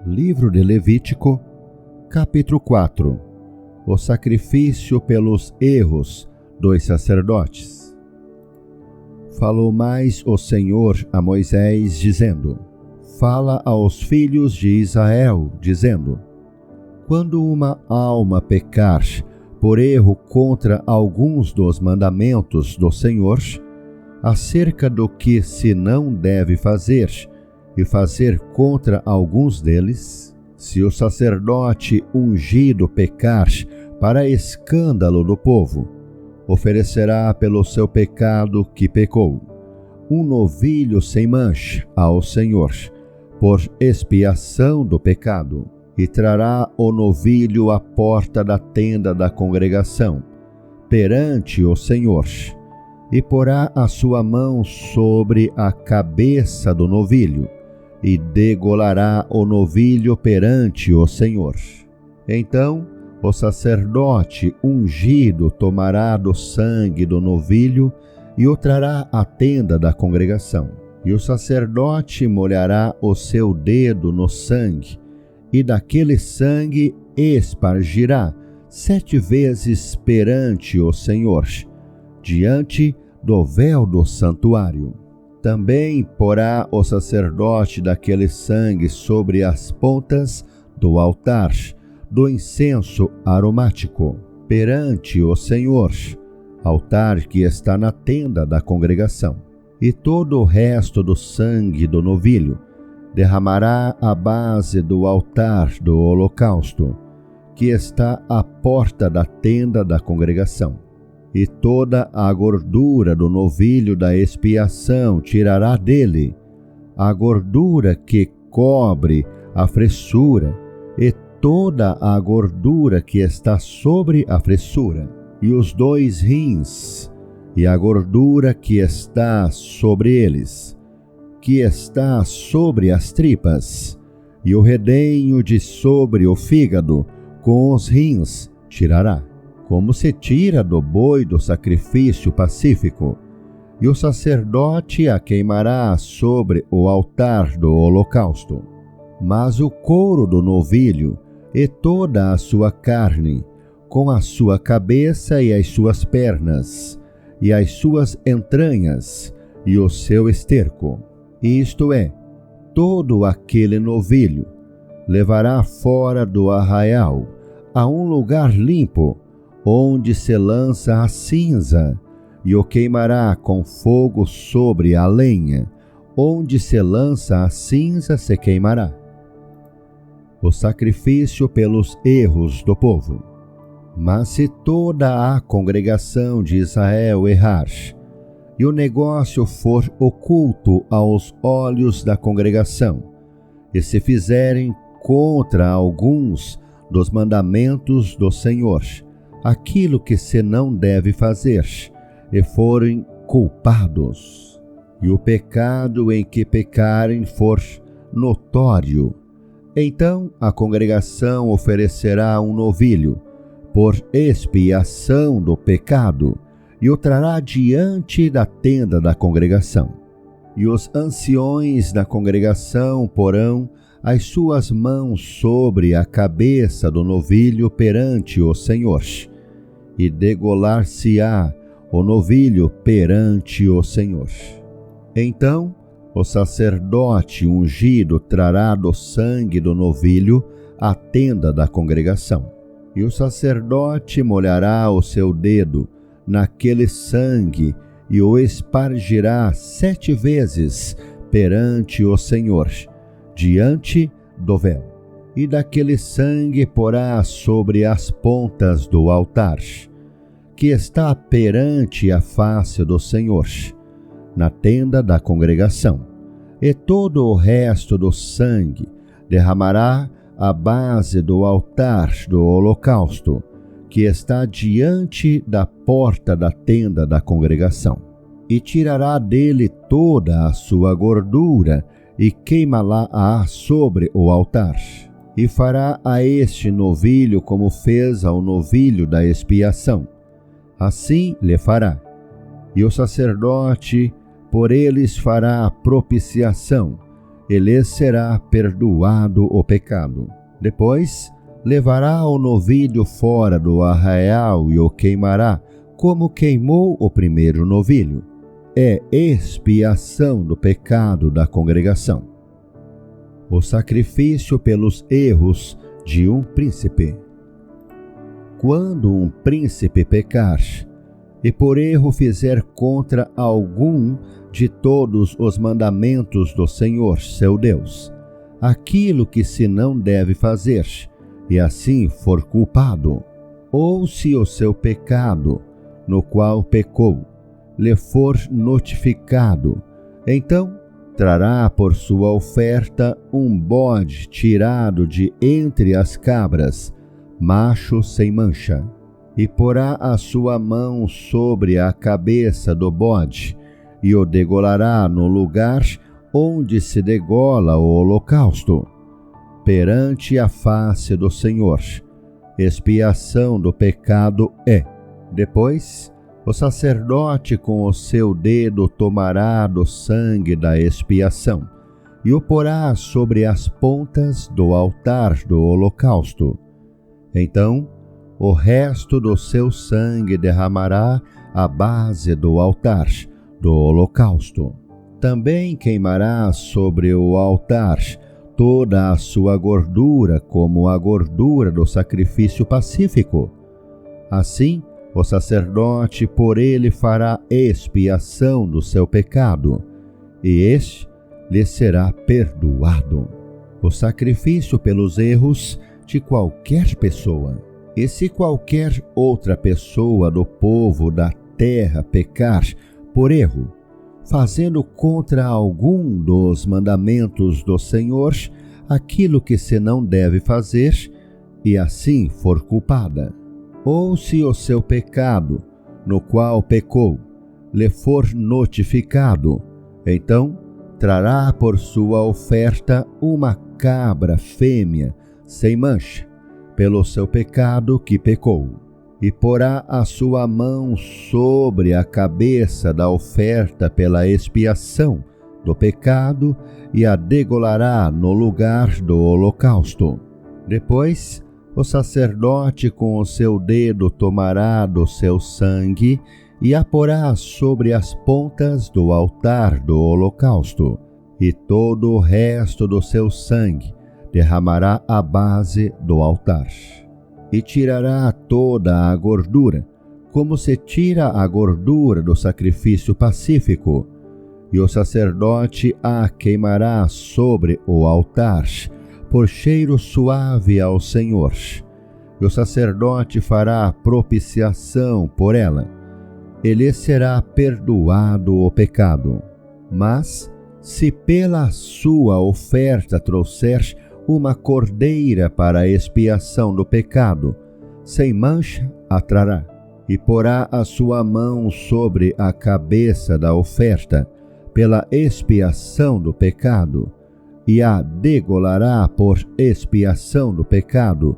Livro de Levítico, capítulo 4. O sacrifício pelos erros dos sacerdotes. Falou mais o Senhor a Moisés, dizendo: Fala aos filhos de Israel, dizendo: Quando uma alma pecar por erro contra alguns dos mandamentos do Senhor, acerca do que se não deve fazer, e fazer contra alguns deles, se o sacerdote ungido pecar para escândalo do povo, oferecerá pelo seu pecado que pecou um novilho sem mancha ao Senhor, por expiação do pecado, e trará o novilho à porta da tenda da congregação, perante o Senhor, e porá a sua mão sobre a cabeça do novilho, e degolará o novilho perante o Senhor. Então o sacerdote ungido tomará do sangue do novilho e o trará à tenda da congregação. E o sacerdote molhará o seu dedo no sangue, e daquele sangue espargirá 7 vezes perante o Senhor, diante do véu do santuário. Também porá o sacerdote daquele sangue sobre as pontas do altar do incenso aromático, perante o Senhor, altar que está na tenda da congregação. E todo o resto do sangue do novilho derramará à base do altar do holocausto, que está à porta da tenda da congregação. E toda a gordura do novilho da expiação tirará dele, a gordura que cobre a fressura, e toda a gordura que está sobre a fressura, e os 2 rins, e a gordura que está sobre eles, que está sobre as tripas, e o redenho de sobre o fígado, com os rins, tirará, como se tira do boi do sacrifício pacífico, e o sacerdote a queimará sobre o altar do holocausto. Mas o couro do novilho e toda a sua carne, com a sua cabeça e as suas pernas, e as suas entranhas, e o seu esterco, isto é, todo aquele novilho, levará fora do arraial, a um lugar limpo, onde se lança a cinza, e o queimará com fogo sobre a lenha, onde se lança a cinza se queimará. O sacrifício pelos erros do povo. Mas se toda a congregação de Israel errar, e o negócio for oculto aos olhos da congregação, e se fizerem contra alguns dos mandamentos do Senhor, aquilo que se não deve fazer, e forem culpados, e o pecado em que pecarem for notório, então a congregação oferecerá um novilho, por expiação do pecado, e o trará diante da tenda da congregação. E os anciões da congregação porão as suas mãos sobre a cabeça do novilho perante o Senhor, e degolar-se-á o novilho perante o Senhor. Então o sacerdote ungido trará do sangue do novilho à tenda da congregação, e o sacerdote molhará o seu dedo naquele sangue e o espargirá 7 vezes perante o Senhor, diante do véu. E daquele sangue porá sobre as pontas do altar, que está perante a face do Senhor, na tenda da congregação. E todo o resto do sangue derramará à base do altar do holocausto, que está diante da porta da tenda da congregação. E tirará dele toda a sua gordura, e queimá-la-á sobre o altar. E fará a este novilho como fez ao novilho da expiação. Assim lhe fará. E o sacerdote por eles fará propiciação, e lhes será perdoado o pecado. Depois, levará o novilho fora do arraial e o queimará, como queimou o primeiro novilho. É expiação do pecado da congregação. O sacrifício pelos erros de um príncipe. Quando um príncipe pecar, e por erro fizer contra algum de todos os mandamentos do Senhor, seu Deus, aquilo que se não deve fazer, e assim for culpado, ou se o seu pecado, no qual pecou, lhe for notificado, então trará por sua oferta um bode tirado de entre as cabras, macho sem mancha, e porá a sua mão sobre a cabeça do bode, e o degolará no lugar onde se degola o holocausto, perante a face do Senhor. Expiação do pecado é. Depois, o sacerdote com o seu dedo tomará do sangue da expiação, e o porá sobre as pontas do altar do holocausto. Então, o resto do seu sangue derramará à base do altar do holocausto. Também queimará sobre o altar toda a sua gordura, como a gordura do sacrifício pacífico. Assim, o sacerdote por ele fará expiação do seu pecado, e este lhe será perdoado. O sacrifício pelos erros de qualquer pessoa. E se qualquer outra pessoa do povo da terra pecar por erro, fazendo contra algum dos mandamentos do Senhor aquilo que se não deve fazer, e assim for culpada, ou se o seu pecado, no qual pecou, lhe for notificado, então trará por sua oferta uma cabra fêmea sem mancha, pelo seu pecado que pecou, e porá a sua mão sobre a cabeça da oferta pela expiação do pecado e a degolará no lugar do holocausto. Depois, o sacerdote com o seu dedo tomará do seu sangue e a porá sobre as pontas do altar do holocausto, e todo o resto do seu sangue derramará à base do altar. E tirará toda a gordura, como se tira a gordura do sacrifício pacífico, e o sacerdote a queimará sobre o altar, por cheiro suave ao Senhor. E o sacerdote fará propiciação por ela, e lhe será perdoado o pecado. Mas, se pela sua oferta trouxer uma cordeira para a expiação do pecado, sem mancha a trará, e porá a sua mão sobre a cabeça da oferta, pela expiação do pecado, e a degolará por expiação do pecado,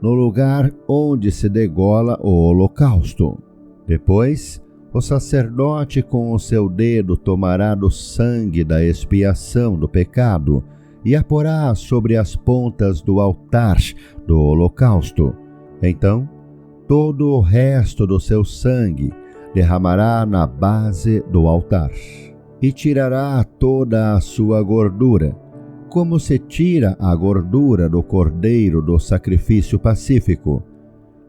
no lugar onde se degola o holocausto. Depois, o sacerdote com o seu dedo tomará do sangue da expiação do pecado, e a porá sobre as pontas do altar do holocausto. Então, todo o resto do seu sangue derramará na base do altar, e tirará toda a sua gordura, como se tira a gordura do cordeiro do sacrifício pacífico,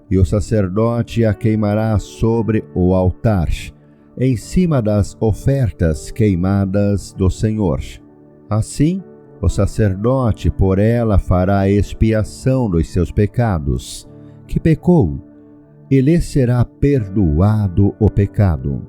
e o sacerdote a queimará sobre o altar, em cima das ofertas queimadas do Senhor. Assim, o sacerdote por ela fará a expiação dos seus pecados, que pecou, e lhe será perdoado o pecado.